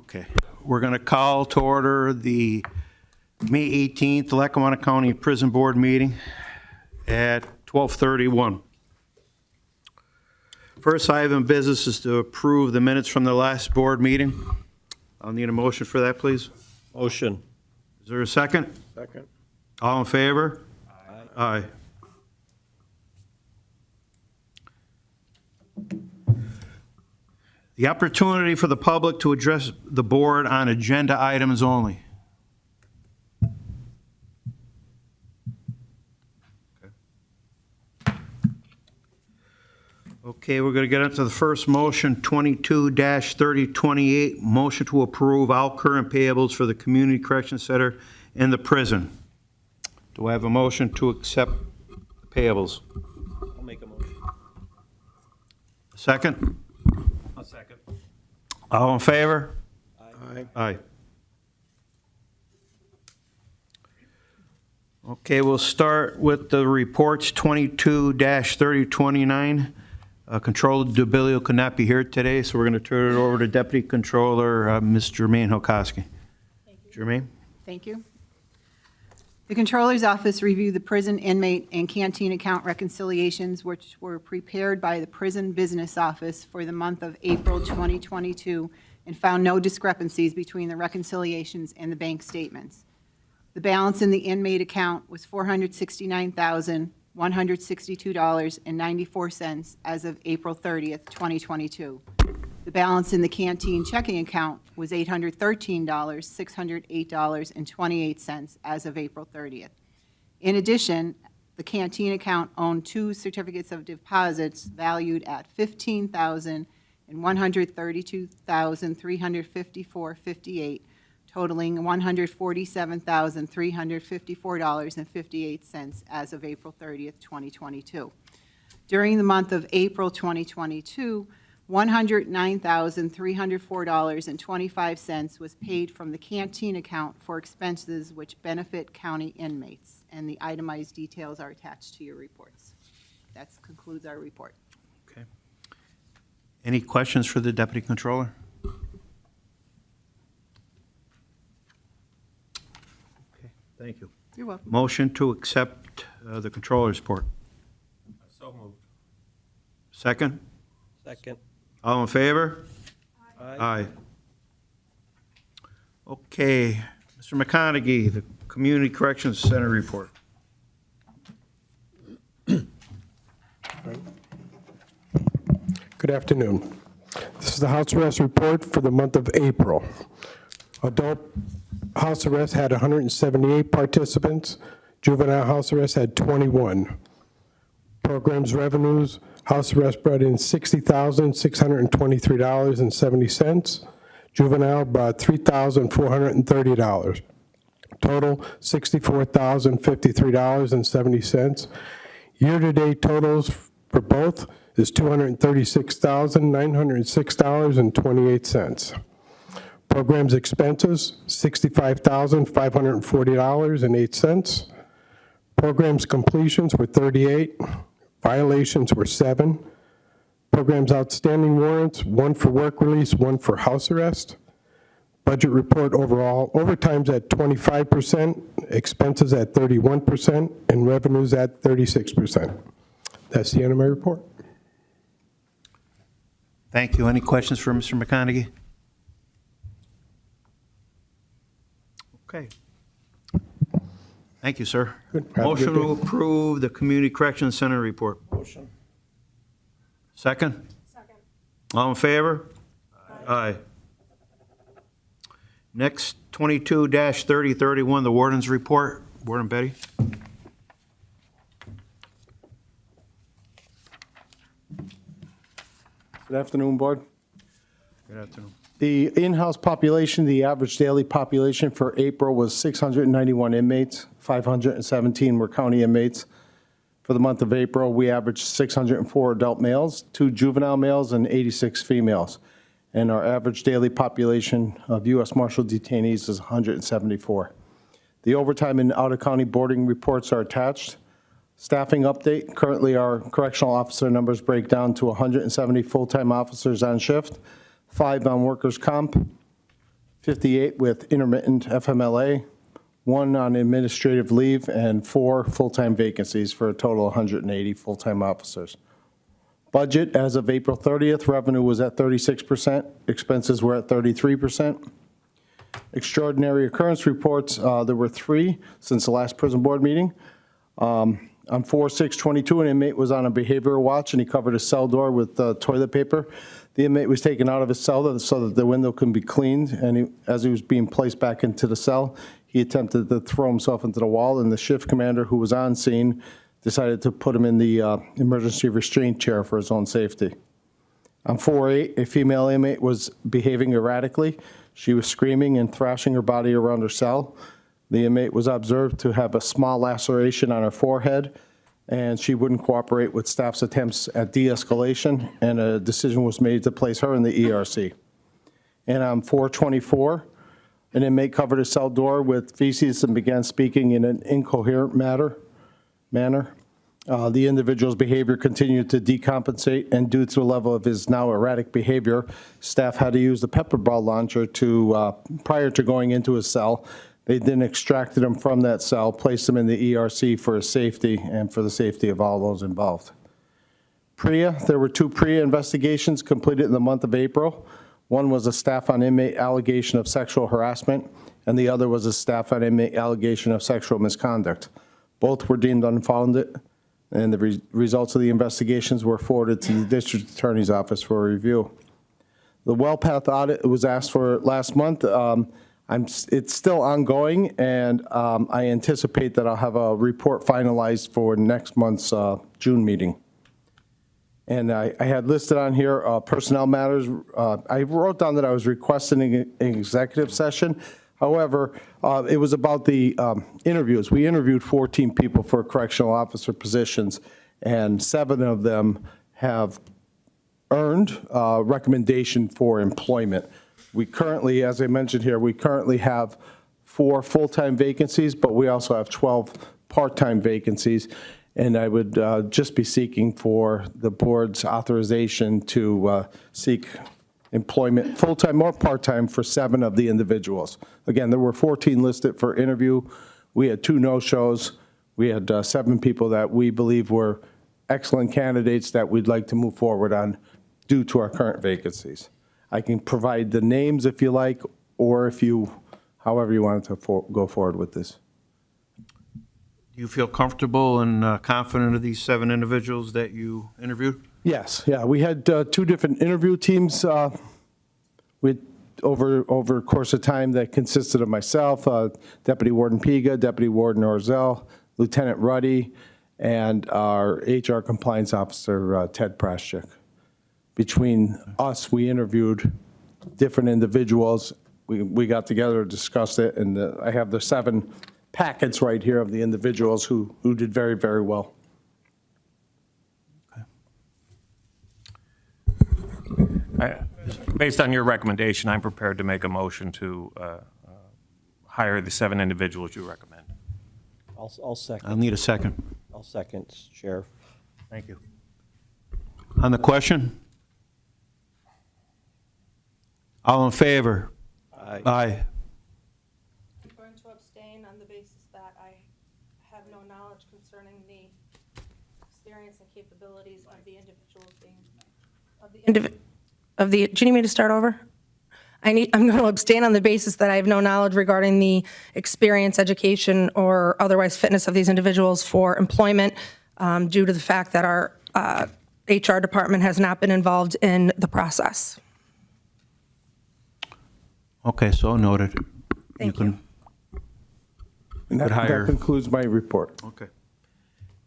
Okay, we're going to call to order the May 18th Lackawanna County Prison Board meeting at 12:31. First item of business is to approve the minutes from the last board meeting. I'll need a motion for that, please. Motion. Is there a second? Second. All in favor? Aye. Aye. The opportunity for the public to address the board on agenda items only. Okay, we're going to get into the first motion, 22-3028, motion to approve all current payables for the Community Correction Center and the prison. Do I have a motion to accept payables? I'll make a motion. Second? I'll second. All in favor? Aye. Aye. Okay, we'll start with the reports, 22-3029. Controller DeBilio could not be here today, so we're going to turn it over to Deputy Controller, Ms. Jermaine Hokoski. Thank you. Jermaine? Thank you. The Controller's Office reviewed the prison inmate and canteen account reconciliations, which were prepared by the Prison Business Office for the month of April 2022, and found no discrepancies between the reconciliations and the bank statements. The balance in the inmate account was $469,162.94 as of April 30th, 2022. The balance in the canteen checking account was $813,608.28 as of April 30th. In addition, the canteen account owned two certificates of deposits valued at $15,000 and $132,354.58, totaling $147,354.58 as of April 30th, 2022. During the month of April 2022, $109,304.25 was paid from the canteen account for expenses which benefit county inmates, and the itemized details are attached to your reports. That concludes our report. Okay. Any questions for the Deputy Controller? Okay, thank you. You're welcome. Motion to accept the Controller's report. So moved. Second? Second. All in favor? Aye. Okay, Mr. McConaughey, the Community Corrections Center report. Good afternoon. This is the house arrest report for the month of April. Adult house arrest had 178 participants. Juvenile house arrest had 21. Programs revenues, house arrest brought in $60,623.70. Juvenile brought $3,430. Total, $64,053.70. Year-to-date totals for both is $236,906.28. Programs expenses, $65,540.08. Programs completions were 38. Violations were 7. Programs outstanding warrants, 1 for work release, 1 for house arrest. Budget report overall, overtime's at 25%, expenses at 31%, and revenues at 36%. That's the end of my report. Thank you. Any questions for Mr. McConaughey? Okay. Thank you, sir. Good. Have a Motion good to day. approve the Community Corrections Center report. Motion. Second? Second. All in favor? Aye. Next, 22-3031, the Warden's report. Warden Betty? Good afternoon, Board. Good afternoon. The in-house population, the average daily population for April was 691 inmates. 517 were county inmates. For the month of April, we averaged 604 adult males, 2 juvenile males, and 86 females. And our average daily population of U.S. Marshal detainees is 174. The overtime and out-of-county boarding reports are attached. Staffing update, currently our correctional officer numbers break down to 170 full-time officers on shift, 5 on workers' comp, 58 with intermittent FMLA, 1 on administrative leave, and 4 full-time vacancies for a total of 180 full-time officers. Budget as of April 30th, revenue was at 36%, expenses were at 33%. Extraordinary occurrence reports, there were 3 since the last prison board meeting. On 4/6/22, an inmate was on a behavioral watch and he covered his cell door with toilet paper. The inmate was taken out of his cell so that the window can be cleaned, and as he was being placed back into the cell, he attempted to throw himself into the wall, and the shift commander, who was on scene, decided to put him in the emergency restraint chair for his own safety. On 4/8, a female inmate was behaving erratically. She was screaming and thrashing her body around her cell. The inmate was observed to have a small laceration on her forehead, and she wouldn't cooperate with staff's attempts at de-escalation, and a decision was made to place her in the ERC. And on 4/24, an inmate covered his cell door with feces and began speaking in an incoherent manner. The individual's behavior continued to decompensate, and due to the level of his now erratic behavior, staff had to use the pepper ball launcher prior to going into his cell. They then extracted him from that cell, placed him in the ERC for his safety and for the safety of all those involved. PREA, there were 2 PREA investigations completed in the month of April. One was a staff on inmate allegation of sexual harassment, and the other was a staff on inmate allegation of sexual misconduct. Both were deemed unfounded, and the results of the investigations were forwarded to the district attorney's office for review. The well path audit was asked for last month. It's still ongoing, and I anticipate that I'll have a report finalized for next month's June meeting. And I had listed on here personnel matters. I wrote down that I was requesting an executive session. However, it was about the interviews. We interviewed 14 people for correctional officer positions, and 7 of them have earned recommendation for employment. We currently, as I mentioned here, we currently have 4 full-time vacancies, but we also have 12 part-time vacancies. And I would just be seeking for the board's authorization to seek employment, full-time or part-time, for 7 of the individuals. Again, there were 14 listed for interview. We had 2 no-shows. We had 7 people that we believe were excellent candidates that we'd like to move forward on due to our current vacancies. I can provide the names if you like, or however you want to go forward with this. Do you feel comfortable and confident of these 7 individuals that you interviewed? Yes, yeah, we had 2 different interview teams with over a course of time that consisted of myself, Deputy Warden Piga, Deputy Warden Orzel, Lieutenant Ruddy, and our HR compliance officer, Ted Praschik. Between us, we interviewed different individuals. We got together, discussed it, and I have the 7 packets right here of the individuals who did very, very well. Based on your recommendation, I'm prepared to make a motion to hire the 7 individuals you recommend. I'll I'll second. need a second. I'll second, Sheriff. Thank you. On the question? All in favor? Aye. Aye. I'm going to abstain on the basis that I have no knowledge concerning the experience and capabilities of the individuals being, do you need me to start over? I'm going to abstain on the basis that I have no knowledge regarding the experience, education, or otherwise fitness of these individuals for employment due to the fact that our HR department has not been involved in the process. Okay, so noted. Thank can- And that hire- concludes my report. Okay.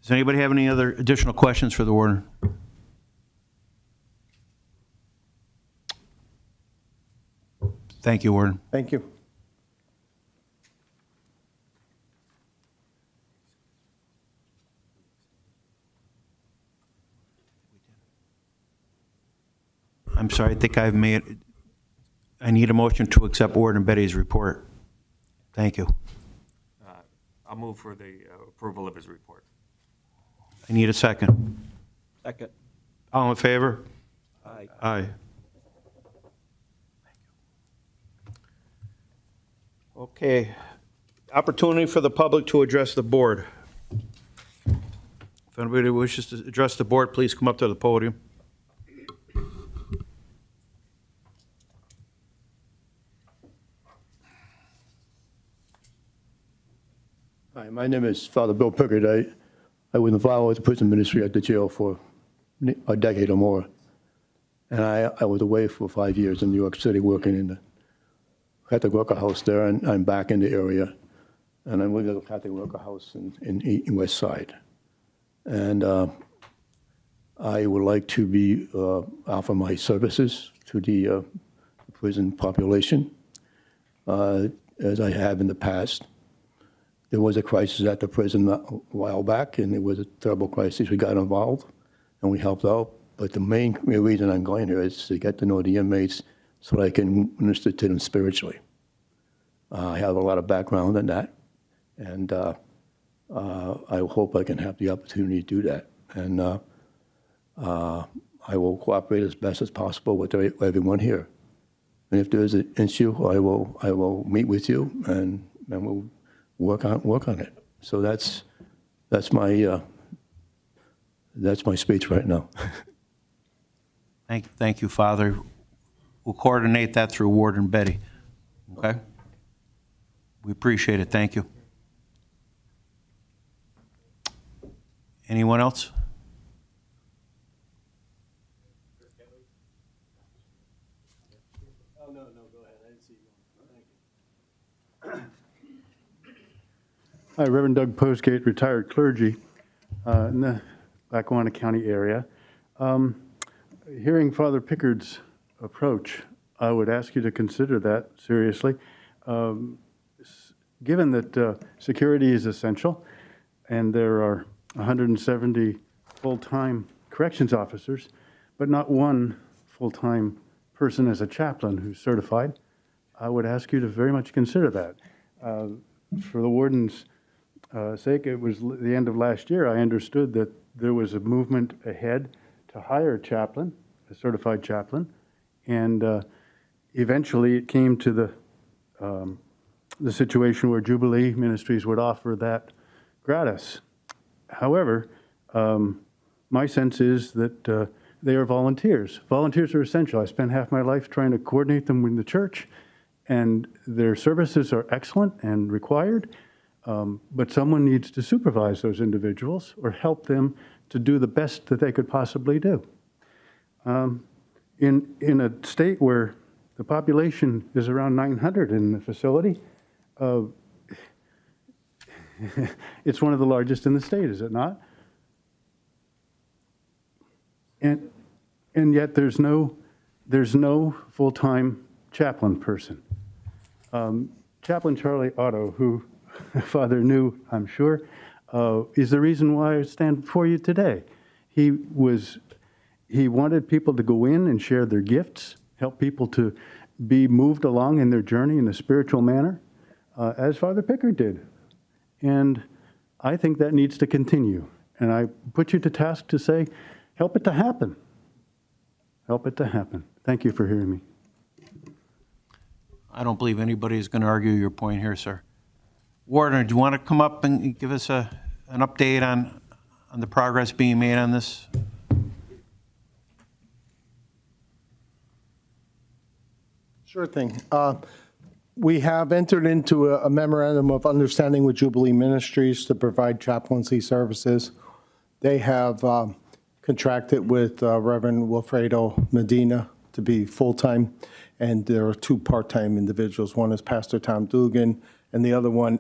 Does anybody have any other additional questions for the warden? Thank you, Warden. Thank you. I'm sorry, I think I need a motion to accept Warden Betty's report. Thank you. I'll move for the approval of his report. I need a second. Second. All in favor? Aye. Aye. Okay. Opportunity for the public to address the board. If anybody wishes to address the board, please come up to the podium. Hi, my name is Father Bill Pickard. I was involved with the prison ministry at the jail for a decade or more. And I was away for 5 years in New York City working in the Catholic Worker House there, and I'm back in the area. And I'm living at the Catholic Worker House in West Side. And I would like to offer my services to the prison population, as I have in the past. There was a crisis at the prison a while back, and it was a terrible crisis. We got involved, and we helped out. But the main reason I'm going here is to get to know the inmates so that I can minister to them spiritually. I have a lot of background in that, and I hope I can have the opportunity to do that. And I will cooperate as best as possible with everyone here. And if there's an issue, I will meet with you, and we'll work on it. So that's my speech right now. Thank you, Father. We'll coordinate that through Warden Betty. Okay? We appreciate it. Thank you. Anyone else? Hi, Reverend Doug Postgate, retired clergy in the Lackawanna County area. Hearing Father Pickard's approach, I would ask you to consider that seriously. Given that security is essential and there are 170 full-time corrections officers, but not one full-time person as a chaplain who's certified, I would ask you to very much consider that. For the warden's sake, it was the end of last year, I understood that there was a movement ahead to hire a chaplain, a certified chaplain, and eventually it came to the situation where Jubilee Ministries would offer that gratis. However, my sense is that they are volunteers. Volunteers are essential. I spent half my life trying to coordinate them with the church, and their services are excellent and required, but someone needs to supervise those individuals or help them to do the best that they could possibly do. In a state where the population is around 900 in the facility, it's one of the largest in the state, is it not? And yet there's no full-time chaplain person. Chaplain Charlie Otto, who Father knew, I'm sure, is the reason why I stand before you today. He wanted people to go in and share their gifts, help people to be moved along in their journey in a spiritual manner, as Father Pickard did. And I think that needs to continue. And I put you to task to say, help it to happen. Help it to happen. Thank you for hearing me. I don't believe anybody is going to argue your point here, sir. Warden, do you want to come up and give us an update on the progress being made on this? Sure thing. We have entered into a memorandum of understanding with Jubilee Ministries to provide chaplaincy services. They have contracted with Reverend Wilfredo Medina to be full-time, and there are two part-time individuals. One is Pastor Tom Dugan, and the other one,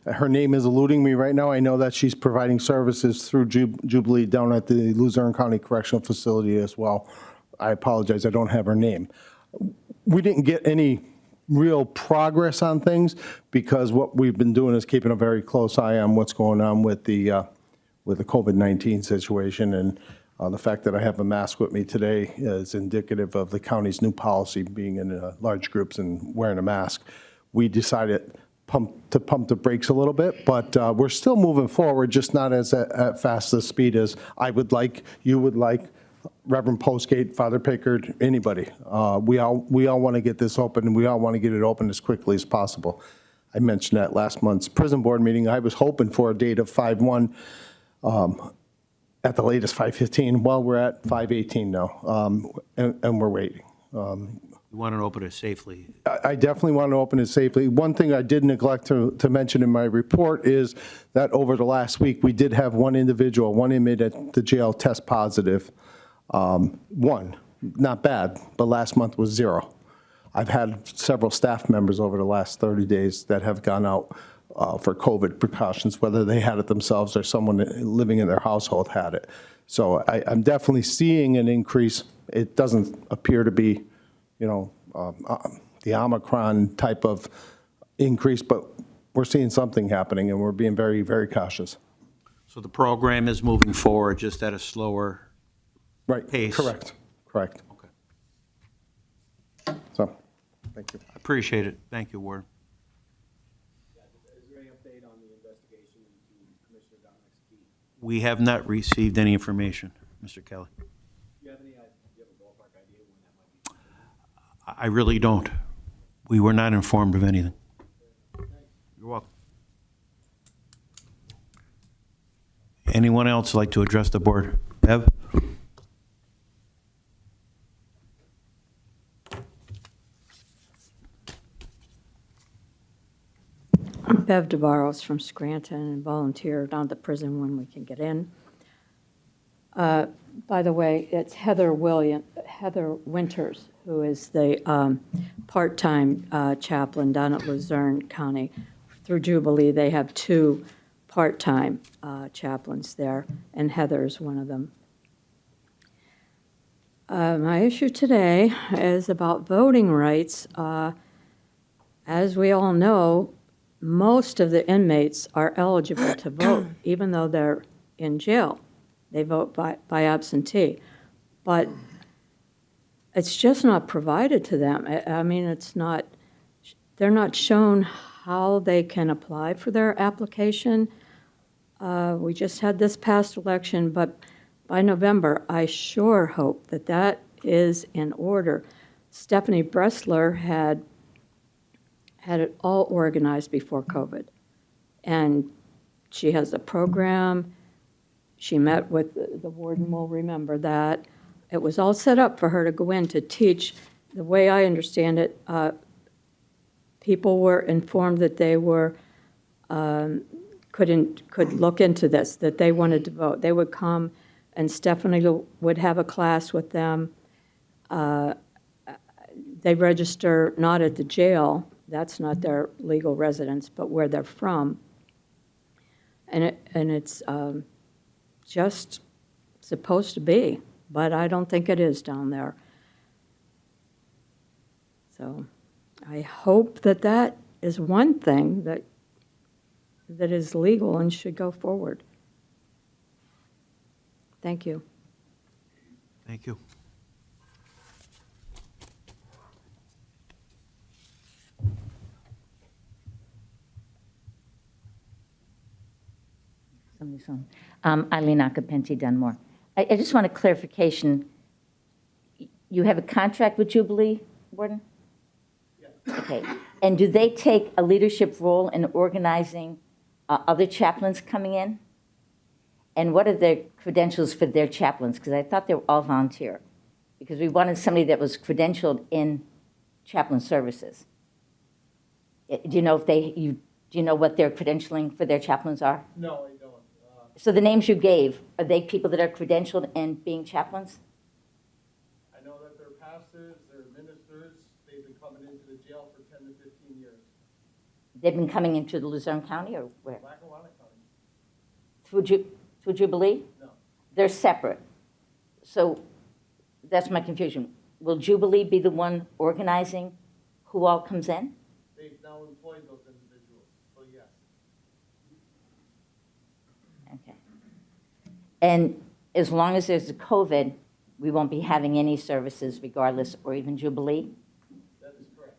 her name is eluding me right now. I know that she's providing services through Jubilee down at the Luzerne County Correctional Facility as well. I apologize, I don't have her name. We didn't get any real progress on things because what we've been doing is keeping a very close eye on what's going on with the COVID-19 situation, and the fact that I have a mask with me today is indicative of the county's new policy, being in large groups and wearing a mask. We decided to pump the brakes a little bit, but we're still moving forward, just not as at fast a speed as I would like, you would like, Reverend Postgate, Father Pickard, anybody. We all want to get this open, and we all want to get it open as quickly as possible. I mentioned at last month's prison board meeting. I was hoping for a date of 5/1, at the latest 5/15. Well, we're at 5/18 now, and we're waiting. You want to open it safely. I definitely want to open it safely. One thing I did neglect to mention in my report is that over the last week, we did have one individual, one inmate at the jail test positive. One, not bad, but last month was 0. I've had several staff members over the last 30 days that have gone out for COVID precautions, whether they had it themselves or someone living in their household had it. So I'm definitely seeing an increase. It doesn't appear to be, the Omicron type of increase, but we're seeing something happening, and we're being very, very cautious. So the program is moving forward, just at a slower Right. pace. Correct. Okay. So, thank you. I appreciate it. Thank you, Warden. Is there any update on the investigation into Commissioner Dominic's key? We have not received any information, Mr. Kelly. Do you have a ballpark idea when that might be? I really don't. We were not informed of anything. You're welcome. Anyone else like to address the board? Bev? Bev DeBarros from Scranton, and volunteer down at the prison when we can get in. By the way, it's Heather Winters, who is the part-time chaplain down at Luzerne County. Through Jubilee, they have 2 part-time chaplains there, and Heather is one of them. My issue today is about voting rights. As we all know, most of the inmates are eligible to vote, even though they're in jail. They vote by absentee. But it's just not provided to them. I mean, they're not shown how they can apply for their application. We just had this past election, but by November, I sure hope that that is in order. Stephanie Bressler had it all organized before COVID. And she has a program. She met with, the warden will remember that. It was all set up for her to go in to teach. The way I understand it, people were informed that they were, could look into this, that they wanted to vote. They would come, and Stephanie would have a class with them. They register not at the jail. That's not their legal residence, but where they're from. And it's just supposed to be, but I don't think it is down there. So I hope that that is one thing that is legal and should go forward. Thank you. Thank you. Somebody's on. Eileen Acapenti, Dunmore. I just want a clarification. You have a contract with Jubilee, Warden? Yeah. Okay. And do they take a leadership role in organizing other chaplains coming in? And what are their credentials for their chaplains? Because I thought they were all volunteer. Because we wanted somebody that was credentialed in chaplain services. Do you know if do you know what their credentialing for their chaplains are? No, I don't. So the names you gave, are they people that are credentialed in being chaplains? I know that they're pastors, they're ministers. They've been coming into the jail for 10 to 15 years. They've been coming into the Luzerne County or where? Lackawanna County. Through Jubilee? No. They're separate. So that's my confusion. Will Jubilee be the one organizing who all comes in? They've now employed those individuals, so yes. Okay. And as long as there's a COVID, we won't be having any services regardless, or even Jubilee? That is correct.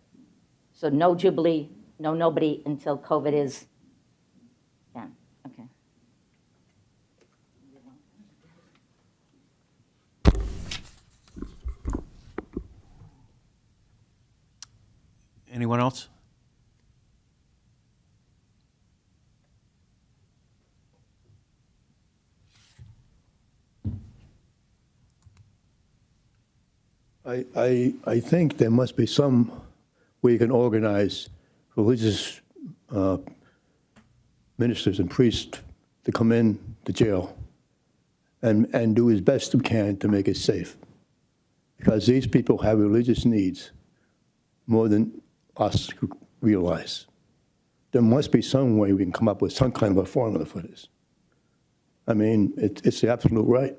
So no Jubilee, no nobody until COVID is done. Okay. Anyone else? I think there must be some way you can organize religious ministers and priests to come in the jail and do as best we can to make it safe. Because these people have religious needs more than us realize. There must be some way we can come up with some kind of a formula for this. I mean, it's the absolute right.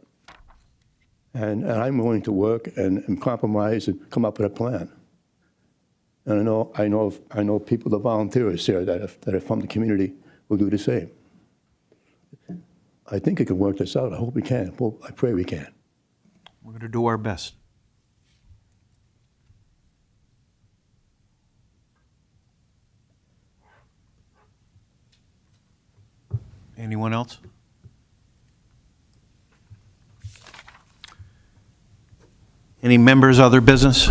And I'm willing to work and compromise and come up with a plan. And I know people, the volunteers here that are from the community will do the same. I think we can work this out. I hope we can. Well, I pray we can. We're going to do our best. Anyone else? Any members, other business?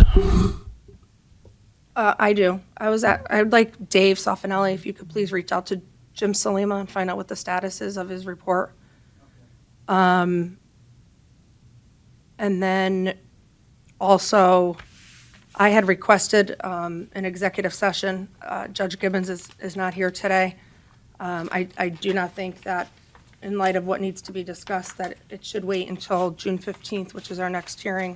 I do. I'd like Dave Soffinelli, if you could please reach out to Jim Salima and find out what the status is of his report. And then also, I had requested an executive session. Judge Gibbons is not here today. I do not think that, in light of what needs to be discussed, that it should wait until June 15th, which is our next hearing.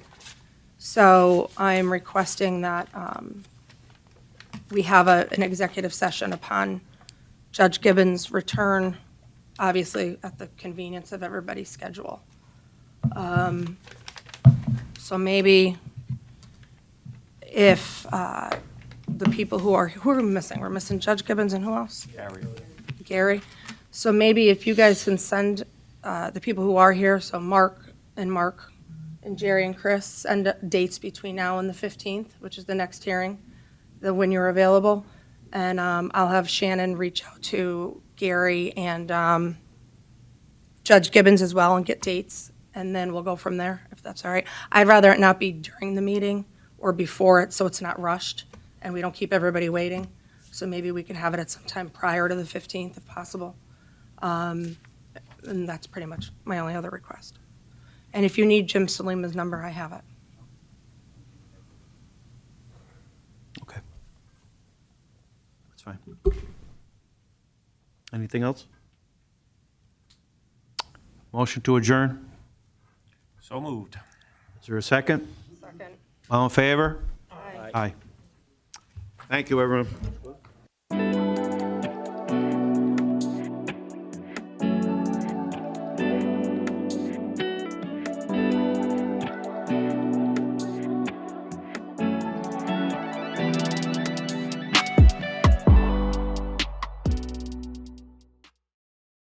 So I'm requesting that we have an executive session upon Judge Gibbons' return, obviously at the convenience of everybody's schedule. So maybe if the people who are we missing? We're missing Judge Gibbons and who else? Gary. So maybe if you guys can send the people who are here, so Mark and Jerry and Chris, send dates between now and the 15th, which is the next hearing, when you're available. And I'll have Shannon reach out to Gary and Judge Gibbons as well and get dates, and then we'll go from there, if that's all right. I'd rather it not be during the meeting or before it, so it's not rushed and we don't keep everybody waiting. So maybe we can have it at some time prior to the 15th if possible. And that's pretty much my only other request. And if you need Jim Salima's number, I have it. Okay. That's fine. Anything else? Motion to adjourn? So moved. Is there a second? Second. All in favor? Aye. Aye. Thank you, everyone.